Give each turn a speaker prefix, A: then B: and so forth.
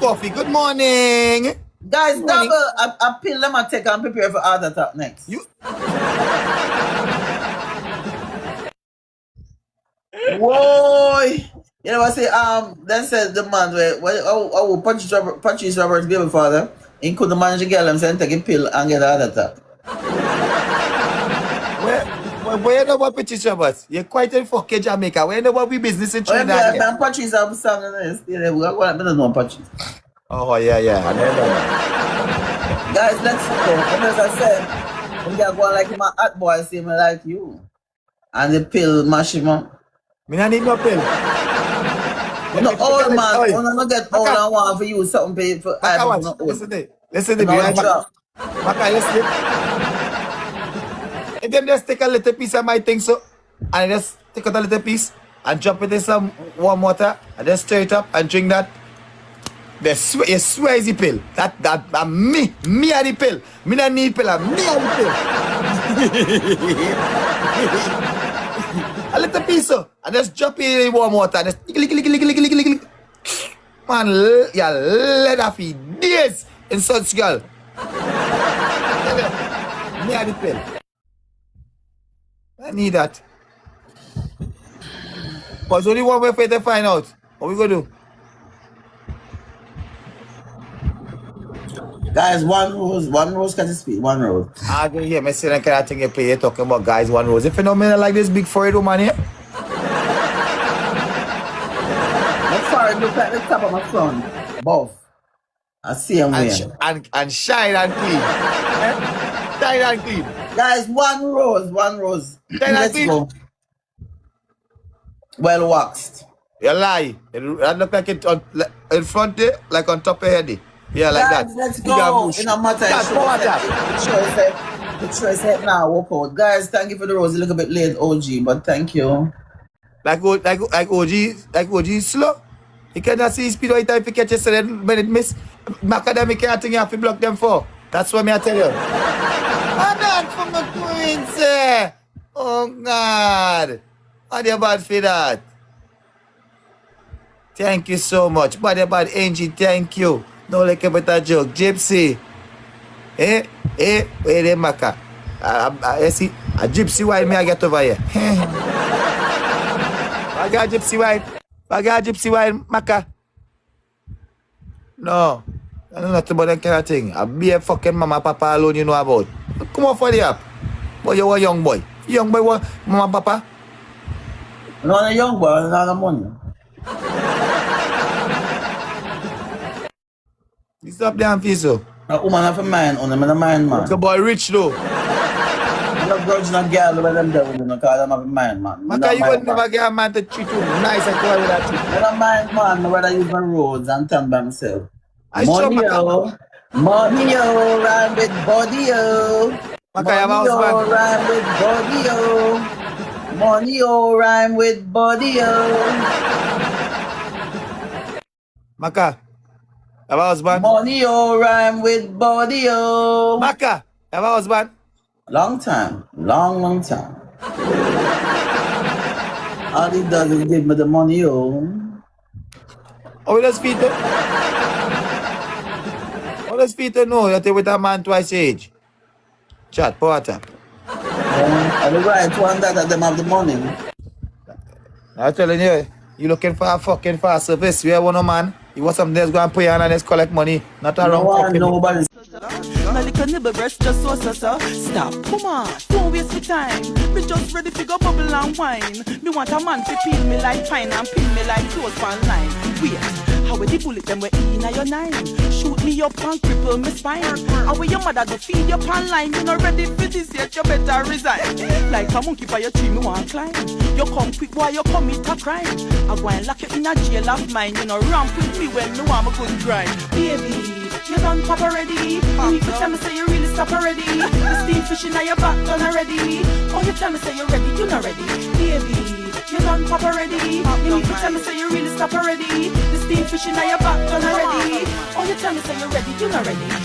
A: Coffee. Good morning.
B: Guys, double. I peel them and take and prepare for heart attack next.
A: You.
B: Whoa! You know what I say? Then said the man where Patrice Roberts' baby father, he couldn't manage to get him, so he take a pill and get a heart attack.
A: Where you know about Patrice Roberts? You're quite in fucking Jamaica. Where you know about we business in Trinidad?
B: Yeah, Patrice have song in this. I don't know Patrice.
A: Oh, yeah. I know that.
B: Guys, let's go. And as I said, we are going like my hot boy, see me like you. And the pill mash him up.
A: Me not need no pill.
B: No, old man, you don't get old and want for you something for
A: Listen to me. Macka, listen. If them just take a little piece of my thing, so, and just take out a little piece and drop it in some warm water and just stir it up and drink that. You swear is the pill. That me are the pill. Me not need pill, me are the pill. A little piece so, and just drop it in warm water and just lick. Man, you let off for days in such girl. Me are the pill. I need that. But there's only one way for you to find out. What we gonna do?
B: Guys, one rose can speak, one rose.
A: I can hear me saying that kind of thing you play. You're talking about guys, one rose. If you know me like this big forehead woman here.
B: My forehead look like the top of my phone. Both. I see him here.
A: And shine and clean. Shine and clean.
B: Guys, one rose. Let's go. Well waxed.
A: You lie. It look like it on in front there, like on top of your head. Yeah, like
B: guys,
A: that.
B: Let's go. In a matter it shows head now, walk out. Guys, thank you for the rose. A little bit late, OG, but thank you.
A: Like OG slow. You cannot see speed right time if you catch it, so then when it miss, Macka Diamond can't think you have to block them for. That's what I tell you. I'm not from the Queens. Oh God. What you bad for that? Thank you so much. What about Angie? Thank you. No like a better joke. Gypsy. Wait there, Macka. I see a gypsy wine me I get over here. I got gypsy wine, Macka. No. I know nothing about that kind of thing. I'll be a fucking mama papa alone you know about. Come on for the app. Boy, you're a young boy. Young boy want mama papa?
B: Not a young boy, not a money.
A: You stop damn face so.
B: A woman have a mind on them, and a mind man.
A: The boy rich though.
B: I'm not grudging a girl with them there, because I'm a mind man.
A: Macka, you would never get a man to treat you nice and cool with that treat.
B: I'm a mind man, I'd rather use my roads and turn by myself. Money rhyme with body
A: Macka, you have a husband.
B: Rhyme with body Money rhyme with body
A: Macka, you have a husband.
B: Money rhyme with body
A: Macka, you have a husband.
B: Long time. Long time. All he does is give me the money
A: How does Peter? How does Peter know that you're with a man twice age? Chat, Porter.
B: I'm the right one that them have the money.
A: I'm telling you, you looking for a fucking fast service. We have one man. You want something that's going to pay and just collect money. Not around fucking
B: nobody.
C: My little nibble breast just so. Stop, come on, don't waste your time. Me just ready to go bubble and wine. Me want a man to peel me like pine and peel me like clothes pan line. Wait, how will the bullet them we in your nine? Shoot me up and cripple me spine. How will your mother go feed your pan line? You not ready for this yet, you better resign. Like a monkey by your tree, me want climb. You come quick while you commit a crime. I go and lock you in a jail of mine. You know ramp with me when no I'm a good grind. Baby, you done pop already. You need to tell me say you really stop already. The steam fishing on your back done already. Oh, you tell me say you're ready, you not ready. Baby, you done pop already. You need to tell me say you really stop already. The steam fishing on your back done already. Oh, you tell me say you're ready, you not ready.